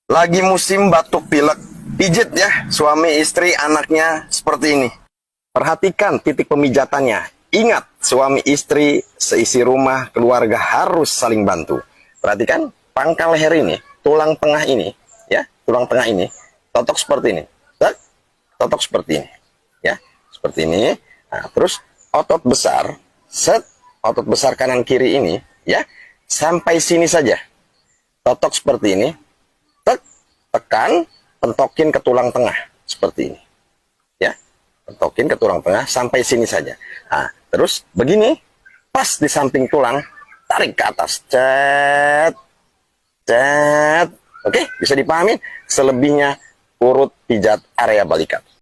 Lagi musim batuk pilek, pijit ya suami istri anaknya seperti ini. Perhatikan titik pemijatannya. Ingat, suami istri seisi rumah keluarga harus saling bantu. Perhatikan pangkal leher ini, tulang tengah ini, ya, tulang tengah ini, totok seperti ini, totok seperti ini, ya, seperti ini. Nah, terus otot besar, otot besar kanan kiri ini, ya, sampai sini saja. Totok seperti ini, tekan, pentokin ke tulang tengah seperti ini, ya, pentokin ke tulang tengah sampai sini saja. Nah, terus begini, pas di samping tulang, tarik ke atas, cet, cet. Oke, bisa dipahami. Selebihnya urut pijat area balikat.